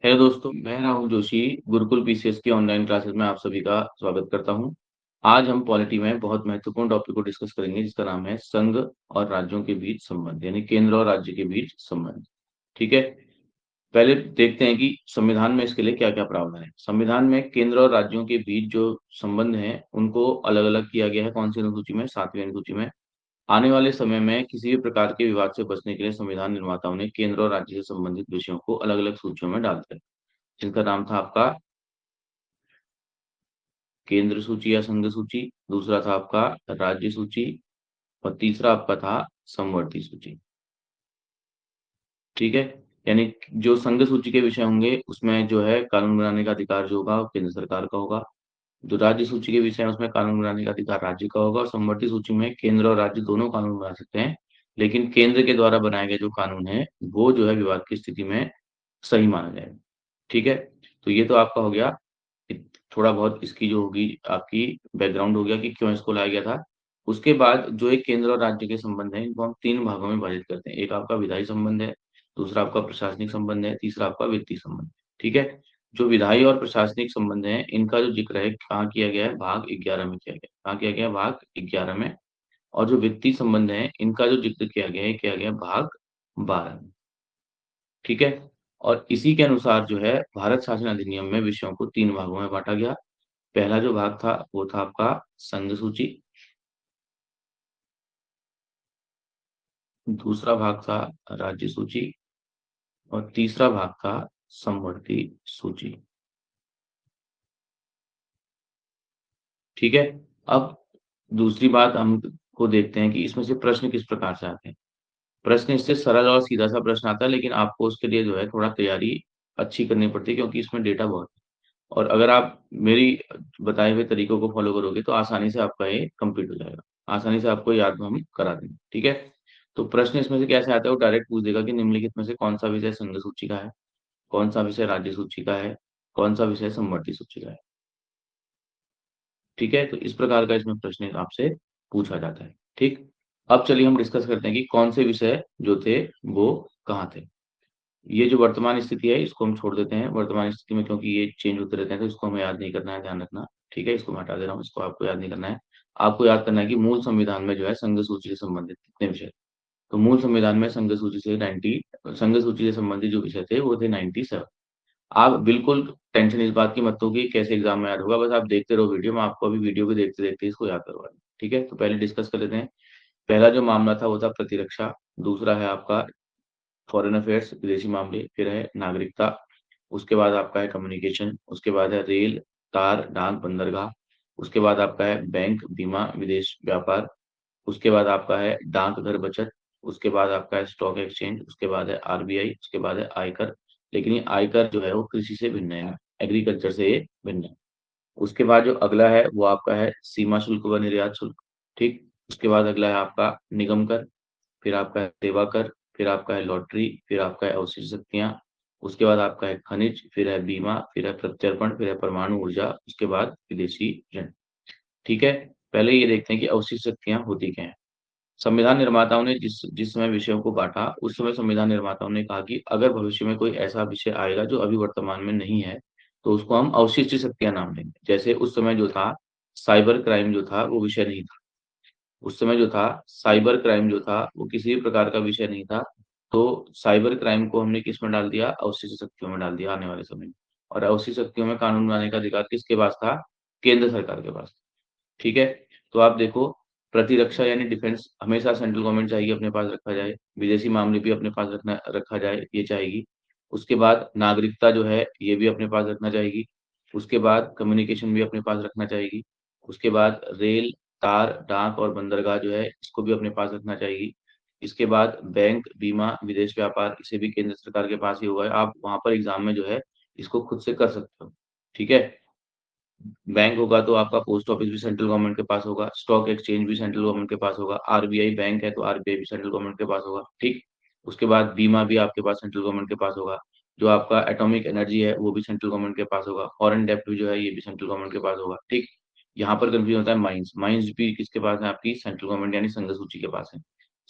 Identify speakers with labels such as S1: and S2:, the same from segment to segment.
S1: Hello दोस्तों, मैं Rahul Joshi Gurukul PCS की ऑनलाइन क्लासेस में आप सभी का स्वागत करता हूं। आज हम पॉलिटी में बहुत महत्वपूर्ण टॉपिक को डिस्कस करेंगे जिसका नाम है संघ और राज्यों के बीच संबंध, यानी केंद्र और राज्य के बीच संबंध। ठीक है। पहले देखते हैं कि संविधान में इसके लिए क्या क्या प्रावधान है। संविधान में केंद्र और राज्यों के बीच जो संबंध है उनको अलग अलग किया गया है। कौन सी अनुसूची में? 7वीं अनुसूची में। आने वाले समय में किसी भी प्रकार के विवाद से बचने के लिए संविधान निर्माताओं ने केंद्र और राज्य से संबंधित विषयों को अलग अलग सूचियों में डाल दिया, जिनका नाम था आपका केंद्र सूची या संघ सूची। दूसरा था आपका राज्य सूची। और तीसरा आपका था समवर्ती सूची। ठीक है। यानी जो संघ सूची के विषय होंगे उसमें जो है कानून बनाने का अधिकार जो होगा वो केंद्र सरकार का होगा। जो राज्य सूची के विषय है उसमें कानून बनाने का अधिकार राज्य का होगा। और समवर्ती सूची में केंद्र और राज्य दोनों कानून बना सकते हैं, लेकिन केंद्र के द्वारा बनाए गए जो कानून है वो जो है विवाद की स्थिति में सही माना जाएगा। ठीक है। तो ये तो आपका हो गया कि थोड़ा बहुत इसकी जो होगी आपकी बैकग्राउंड हो गया कि क्यों इसको लाया गया था। उसके बाद जो एक केंद्र और राज्य के संबंध है इनको हम तीन भागों में विभाजित करते हैं। एक आपका विधायी संबंध है, दूसरा आपका प्रशासनिक संबंध है, तीसरा आपका वित्तीय संबंध। ठीक है। जो विधायी और प्रशासनिक संबंध है इनका जो जिक्र है कहाँ किया गया है? भाग 11 में किया गया। कहाँ किया गया? भाग 11 में। और जो वित्तीय संबंध है इनका जो जिक्र किया गया है किया गया है भाग 12 में। ठीक है। और इसी के अनुसार जो है भारत शासन अधिनियम में विषयों को तीन भागों में बांटा गया। पहला जो भाग था वो था आपका संघ सूची। दूसरा भाग था राज्य सूची। और तीसरा भाग था समवर्ती सूची। ठीक है। अब दूसरी बात हम को देखते हैं कि इसमें से प्रश्न किस प्रकार से आते हैं। प्रश्न इससे सरल और सीधा सा प्रश्न आता है, लेकिन आपको उसके लिए जो है थोड़ा तैयारी अच्छी करनी पड़ती है क्योंकि इसमें डेटा बहुत है। और अगर आप मेरी बताए हुए तरीकों को फॉलो करोगे तो आसानी से आपका ये कंप्लीट हो जाएगा। आसानी से आपको याद हम करा देंगे। ठीक है। तो प्रश्न इसमें से कैसे आता है? वो डायरेक्ट पूछ देगा कि निम्नलिखित में से कौन सा विषय संघ सूची का है, कौन सा विषय राज्य सूची का है, कौन सा विषय समवर्ती सूची का है। ठीक है। तो इस प्रकार का इसमें प्रश्न आपसे पूछा जाता है। ठीक। अब चलिए हम डिस्कस करते हैं कि कौन से विषय जो थे वो कहाँ थे। ये जो वर्तमान स्थिति है इसको हम छोड़ देते हैं। वर्तमान स्थिति में क्योंकि ये चेंज होते रहते हैं तो इसको हमें याद नहीं करना है, ध्यान रखना। ठीक है। इसको मैं हटा दे रहा हूँ, इसको आपको याद नहीं करना है। आपको याद करना है कि मूल संविधान में जो है संघ सूची से संबंधित कितने विषय। तो मूल संविधान में संघ सूची से संबंधित जो विषय थे वो थे 97। आप बिल्कुल टेंशन इस बात की मत हो कि कैसे एग्जाम में याद होगा, बस आप देखते रहो वीडियो में, आपको अभी वीडियो को देखते देखते इसको याद करवा दें। ठीक है। तो पहले डिस्कस कर लेते हैं। पहला जो मामला था वो था प्रतिरक्षा। दूसरा है आपका फॉरेन अफेयर्स, विदेशी मामले। फिर है नागरिकता। उसके बाद आपका है कम्युनिकेशन। उसके बाद है रेल, तार, डाक, बंदरगाह। उसके बाद आपका है बैंक, बीमा, विदेश व्यापार। उसके बाद आपका है डाक घर बचत। उसके बाद आपका है स्टॉक एक्सचेंज। उसके बाद है आरबीआई। उसके बाद है आयकर। लेकिन ये आयकर जो है वो कृषि से भिन्न है, एग्रीकल्चर से ये भिन्न है। उसके बाद जो अगला है वो आपका है सीमा शुल्क व निर्यात शुल्क। ठीक। उसके बाद अगला है आपका निगम कर। फिर आपका है सेवा कर। फिर आपका है लॉटरी। फिर आपका है अवशिष्ट शक्तियां। उसके बाद आपका है खनिज। फिर है बीमा। फिर है प्रत्यर्पण। फिर है परमाणु ऊर्जा। उसके बाद विदेशी ऋण। ठीक है। पहले ये देखते हैं कि अवशिष्ट शक्तियां होती क्या हैं। संविधान निर्माताओं ने जिस जिस समय विषयों को बांटा उस समय संविधान निर्माताओं ने कहा कि अगर भविष्य में कोई ऐसा विषय आएगा जो अभी वर्तमान में नहीं है तो उसको हम अवशिष्ट शक्तियां नाम देंगे। जैसे उस समय जो था साइबर क्राइम जो था वो विषय नहीं था। उस समय जो था साइबर क्राइम जो था वो किसी भी प्रकार का विषय नहीं था। तो साइबर क्राइम को हमने किस में डाल दिया? अवशिष्ट शक्तियों में डाल दिया आने वाले समय में। और अवशिष्ट शक्तियों में कानून बनाने का अधिकार किसके पास था? केंद्र सरकार के पास। ठीक है। तो आप देखो, प्रतिरक्षा यानी डिफेंस हमेशा सेंट्रल गवर्नमेंट चाहिए अपने पास रखा जाए। विदेशी मामले भी अपने पास रखना रखा जाए, ये चाहेगी। उसके बाद नागरिकता जो है ये भी अपने पास रखना चाहेगी। उसके बाद कम्युनिकेशन भी अपने पास रखना चाहेगी। उसके बाद रेल, तार, डाक और बंदरगाह जो है इसको भी अपने पास रखना चाहेगी। इसके बाद बैंक, बीमा, विदेश व्यापार इसे भी केंद्र सरकार के पास ही होगा। आप वहां पर एग्जाम में जो है इसको खुद से कर सकते हो। ठीक है। बैंक होगा तो आपका पोस्ट ऑफिस भी सेंट्रल गवर्नमेंट के पास होगा, स्टॉक एक्सचेंज भी सेंट्रल गवर्नमेंट के पास होगा, आरबीआई बैंक है तो आरबीआई भी सेंट्रल गवर्नमेंट के पास होगा। ठीक। उसके बाद बीमा भी आपके पास सेंट्रल गवर्नमेंट के पास होगा। जो आपका एटॉमिक एनर्जी है वो भी सेंट्रल गवर्नमेंट के पास होगा। फॉरेन डेप्ट भी जो है ये भी सेंट्रल गवर्नमेंट के पास होगा। ठीक। यहाँ पर कंफ्यूजन होता है माइंस। माइंस भी किसके पास है? आपकी सेंट्रल गवर्नमेंट यानी संघ सूची के पास है।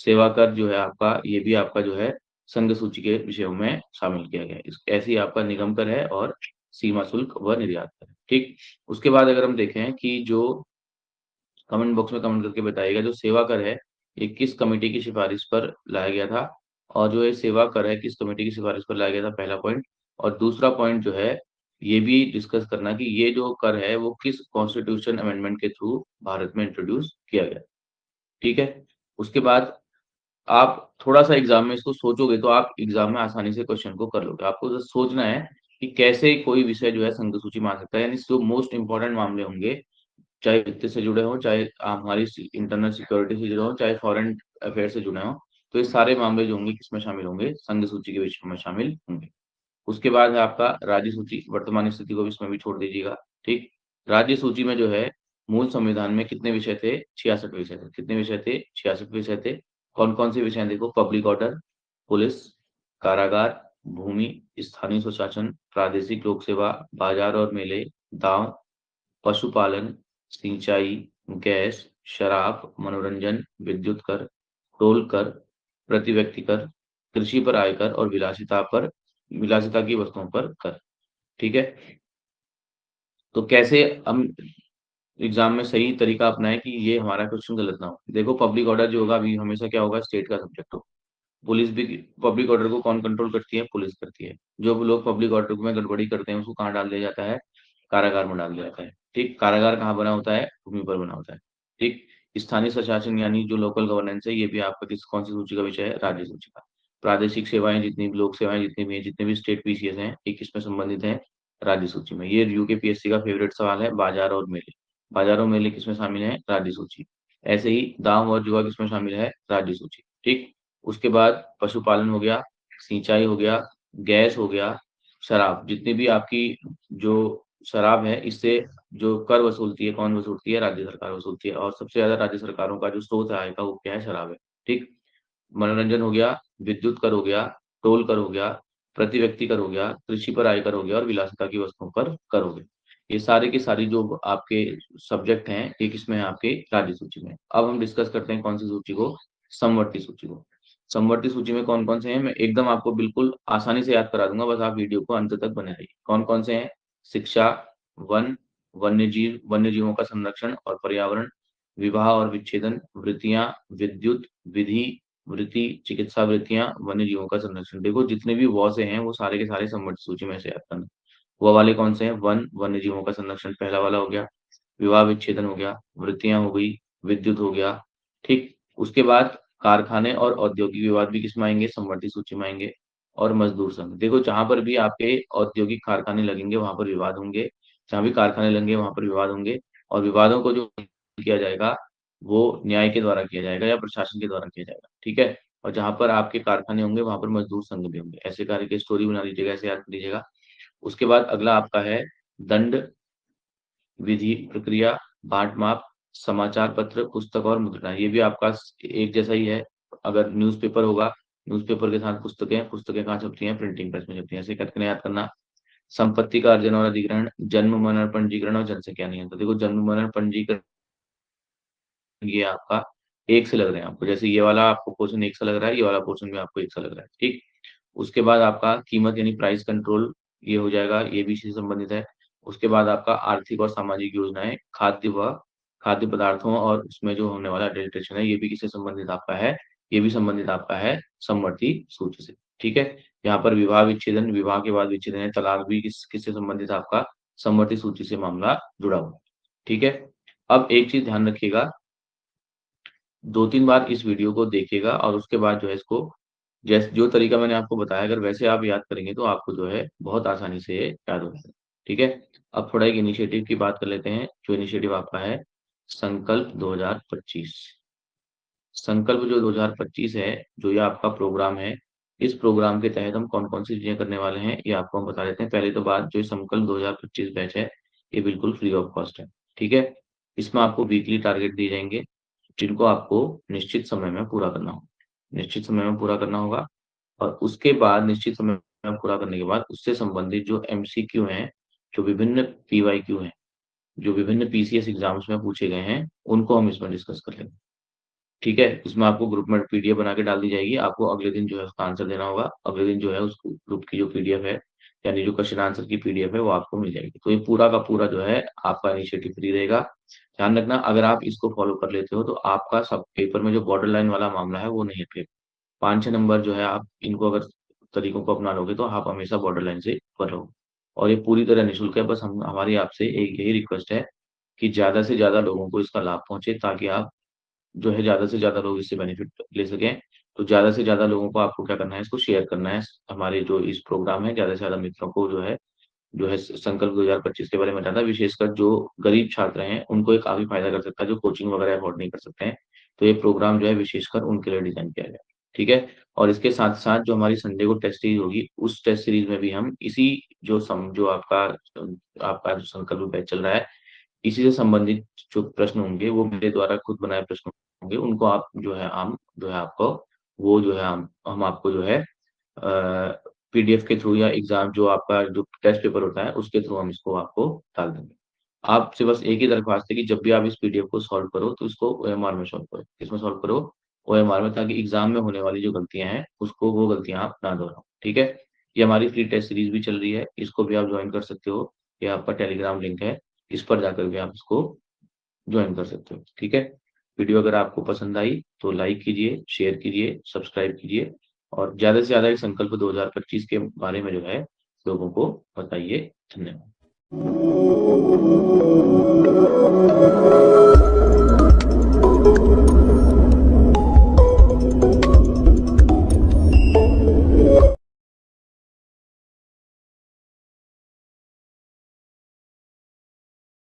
S1: सेवा कर जो है आपका ये भी आपका जो है संघ सूची के विषयों में शामिल किया गया है। ऐसे ही आपका निगम कर है और सीमा शुल्क व निर्यात कर है। ठीक। उसके बाद अगर हम देखें कि जो कमेंट बॉक्स में कमेंट करके बताइएगा, जो सेवा कर है ये किस कमेटी की सिफारिश पर लाया गया था, और जो ये सेवा कर है किस कमेटी की सिफारिश पर लाया गया था, पहला पॉइंट। और दूसरा पॉइंट जो है ये भी डिस्कस करना कि ये जो कर है वो किस कॉन्स्टिट्यूशन अमेंडमेंट के थ्रू भारत में इंट्रोड्यूस किया गया। ठीक है। उसके बाद आप थोड़ा सा एग्जाम में इसको सोचोगे तो आप एग्जाम में आसानी से क्वेश्चन को कर लोगे। आपको बस सोचना है कि कैसे कोई विषय जो है संघ सूची में आ सकता है, यानी जो मोस्ट इंपॉर्टेंट मामले होंगे, चाहे वित्त से जुड़े हों, चाहे हमारी इंटरनल सिक्योरिटी से जुड़े हों, चाहे फॉरेन अफेयर से जुड़े हों, तो ये सारे मामले जो होंगे किसमें शामिल होंगे, संघ सूची के विषय में शामिल होंगे। उसके बाद है आपका राज्य सूची, वर्तमान स्थिति को भी इसमें भी छोड़ दीजिएगा। ठीक। राज्य सूची में जो है मूल संविधान में कितने विषय थे, 66 विषय थे। कितने विषय थे, 66 विषय थे। कौन कौन से विषय हैं देखो, पब्लिक ऑर्डर, पुलिस, कारागार, भूमि, स्थानीय स्वशासन, प्रादेशिक लोक सेवा, बाजार और मेले, दांव, पशुपालन, सिंचाई, गैस, शराब, मनोरंजन, विद्युत कर, टोल कर, प्रति व्यक्ति कर, कृषि पर आयकर और विलासिता की वस्तुओं पर कर। ठीक है। तो कैसे हम एग्जाम में सही तरीका अपनाएं कि ये हमारा क्वेश्चन गलत ना हो। देखो पब्लिक ऑर्डर जो होगा अभी हमेशा क्या होगा, स्टेट का सब्जेक्ट हो। पुलिस भी, पब्लिक ऑर्डर को कौन कंट्रोल करती है, पुलिस करती है। जो लोग पब्लिक ऑर्डर में गड़बड़ी करते हैं उसको कहाँ डाल दिया जाता है, कारागार में डाल दिया जाता है। ठीक। कारागार कहाँ बना होता है, भूमि पर बना होता है। ठीक। स्थानीय स्वशासन यानी जो लोकल गवर्नेंस है ये भी आपका कौन सी सूची का विषय है, राज्य सूची का। प्रादेशिक सेवाएं जितनी भी, लोक सेवाएं जितनी भी हैं, जितने भी स्टेट पीसीएस हैं, ये किसमें संबंधित है, राज्य सूची में। ये यूकेपीएससी का फेवरेट सवाल है, बाजार और मेले। बाजार और मेले किसमें शामिल है, राज्य सूची। ऐसे ही दाम और जुआ किसमें शामिल है, राज्य सूची। ठीक। उसके बाद पशुपालन हो गया, सिंचाई हो गया, गैस हो गया, शराब, जितनी भी आपकी जो शराब है इससे जो कर वसूलती है, कौन वसूलती है, राज्य सरकार वसूलती है। और सबसे ज्यादा राज्य सरकारों का जो स्रोत है आय का वो क्या है, शराब है। ठीक। मनोरंजन हो गया, विद्युत कर हो गया, टोल कर हो गया, प्रति व्यक्ति कर हो गया, कृषि पर आयकर हो गया और विलासिता की वस्तुओं पर कर हो गया। ये सारे की सारी जो आपके सब्जेक्ट हैं ये किसमें है, आपके राज्य सूची में। अब हम डिस्कस करते हैं कौन सी सूची को, समवर्ती सूची को। समवर्ती सूची में कौन कौन से हैं मैं एकदम आपको बिल्कुल आसानी से याद करा दूंगा, बस आप वीडियो को अंत तक बने रहिए। कौन कौन से हैं, शिक्षा, वन, वन्य जीवों का संरक्षण और पर्यावरण, विवाह और विच्छेदन, वृत्तियां, विद्युत, विधि, वृत्ति, चिकित्सा वृत्तियां, वन्य जीवों का संरक्षण। देखो जितने भी वॉ से हैं वो सारे के सारे समवर्ती सूची में से याद करना। वो वाले कौन से हैं, वन, वन्य जीवों का संरक्षण पहला वाला हो गया, विवाह विच्छेदन हो गया, वृत्तियां हो गई, विद्युत हो गया। ठीक। उसके बाद कारखाने और औद्योगिक विवाद भी किसमें आएंगे, समवर्ती सूची में आएंगे। और मजदूर संघ, देखो जहां पर भी आपके औद्योगिक कारखाने लगेंगे वहां पर विवाद होंगे, जहां भी कारखाने लगेंगे वहां पर विवाद होंगे। और विवादों को जो किया जाएगा वो न्याय के द्वारा किया जाएगा या प्रशासन के द्वारा किया जाएगा। ठीक है। और जहां पर आपके कारखाने होंगे वहां पर मजदूर संघ भी होंगे। ऐसे कार्य की स्टोरी बना लीजिएगा, ऐसे याद कर लीजिएगा। उसके बाद अगला आपका है दंड, विधि, प्रक्रिया, बांट माप, समाचार पत्र, पुस्तक और मुद्रण, ये भी आपका एक जैसा ही है। अगर न्यूज़पेपर होगा, न्यूज़पेपर के साथ पुस्तकें, पुस्तकें कहाँ छपती हैं, प्रिंटिंग प्रेस में छपती हैं। ऐसे करके याद करना। संपत्ति का अर्जन और अधिग्रहण, जन्म मरण पंजीकरण और जनसंख्या नियंत्रण। देखो जन्म मरण पंजीकरण ये आपका एक से लग रहे हैं आपको, जैसे ये वाला आपको पोर्शन एक सा लग रहा है, ये वाला पोर्शन भी आपको एक सा लग रहा है। ठीक। उसके बाद आपका कीमत यानी प्राइस कंट्रोल, ये हो जाएगा, ये भी इसी से संबंधित है। उसके बाद आपका आर्थिक और सामाजिक योजनाएं, खाद्य पदार्थों और उसमें जो होने वाला एडल्ट्रेशन है ये भी किससे संबंधित आपका है, ये भी संबंधित आपका है समवर्ती सूची से। ठीक है। यहाँ पर विवाह विच्छेदन, विवाह के बाद विच्छेदन है, तलाक भी किससे संबंधित आपका, समवर्ती सूची से मामला जुड़ा हुआ है। ठीक है। अब एक चीज ध्यान रखिएगा, 2-3 बार इस वीडियो को देखिएगा और उसके बाद जो है इसको, जैसे जो तरीका मैंने आपको बताया अगर वैसे आप याद करेंगे तो आपको जो है बहुत आसानी से ये याद हो जाएगा। ठीक है। अब थोड़ा एक इनिशिएटिव की बात कर लेते हैं। जो इनिशिएटिव आपका है संकल्प 2025। संकल्प जो 2025 है, जो ये आपका प्रोग्राम है, इस प्रोग्राम के तहत हम कौन कौन सी चीजें करने वाले हैं ये आपको हम बता देते हैं। पहले तो बात, जो ये संकल्प 2025 बैच है ये बिल्कुल फ्री ऑफ कॉस्ट है। ठीक है। इसमें आपको वीकली टारगेट दिए जाएंगे जिनको आपको निश्चित समय में पूरा करना होगा, निश्चित समय में पूरा करना होगा। और उसके बाद निश्चित समय में पूरा करने के बाद उससे संबंधित जो एमसीक्यू हैं, जो विभिन्न पीवाईक्यू हैं, जो विभिन्न पीसीएस एग्जाम्स में पूछे गए हैं, उनको हम इसमें डिस्कस कर लेंगे। ठीक है, इसमें आपको ग्रुप में पीडीएफ बना के डाल दी जाएगी, आपको अगले दिन जो है उसका आंसर देना होगा, अगले दिन जो है उस ग्रुप की जो पीडीएफ है, यानी जो क्वेश्चन आंसर की पीडीएफ है वो आपको मिल जाएगी। तो ये पूरा का पूरा जो है आपका इनिशिएटिव फ्री रहेगा। ध्यान रखना, अगर आप इसको फॉलो कर लेते हो तो आपका सब पेपर में जो बॉर्डर लाइन वाला मामला है वो नहीं है। 5-6 नंबर जो है आप इनको अगर तरीकों को अपना लोगे तो आप हमेशा बॉर्डर लाइन से ऊपर रहोगे। और ये पूरी तरह निःशुल्क है, बस हम हमारी आपसे एक यही रिक्वेस्ट है कि ज़्यादा से ज़्यादा लोगों को इसका लाभ पहुंचे, ताकि आप जो है ज़्यादा से ज़्यादा लोग इससे बेनिफिट ले सकें। तो ज़्यादा से ज़्यादा लोगों को आपको क्या करना है, इसको शेयर करना है। हमारे जो इस प्रोग्राम है, ज़्यादा से ज़्यादा मित्रों को जो है संकल्प 2025 के बारे में बताना, विशेषकर जो गरीब छात्र हैं उनको ये काफ़ी फायदा कर सकता है, जो कोचिंग वगैरह अफोर्ड नहीं कर सकते हैं। तो ये प्रोग्राम जो है विशेषकर उनके लिए डिज़ाइन किया गया है। ठीक है? और इसके साथ-साथ जो हमारी संडे को टेस्ट सीरीज़ होगी, उस टेस्ट सीरीज़ में भी हम इसी जो आपका जो संकल्प बैच चल रहा है, इसी से संबंधित जो प्रश्न होंगे वो मेरे द्वारा खुद बनाए प्रश्न होंगे, उनको आप जो है हम जो है आपको वो जो है हम आपको जो है पीडीएफ के थ्रू या एग्ज़ाम जो आपका जो टेस्ट पेपर होता है उसके थ्रू हम इसको आपको डाल देंगे। आपसे बस एक ही दरख्वास्त है कि जब भी आप इस पीडीएफ को सॉल्व करो तो इसको ओएमआर में सॉल्व करो। किसमें सॉल्व करो? ओएमआर में, ताकि एग्ज़ाम में होने वाली जो गलतियाँ हैं उसको वो गलतियाँ आप ना दोहराओ। ठीक है? ये हमारी फ्री टेस्ट सीरीज़ भी चल रही है, इसको भी आप जॉइन कर सकते हो। ये आपका टेलीग्राम लिंक है, इस पर जाकर के आप इसको जॉइन कर सकते हो। ठीक है? वीडियो अगर आपको पसंद आई तो लाइक कीजिए, शेयर कीजिए, सब्सक्राइब कीजिए और ज़्यादा से ज़्यादा इस संकल्प 2025 के बारे में जो है लोगों को बताइए। धन्यवाद।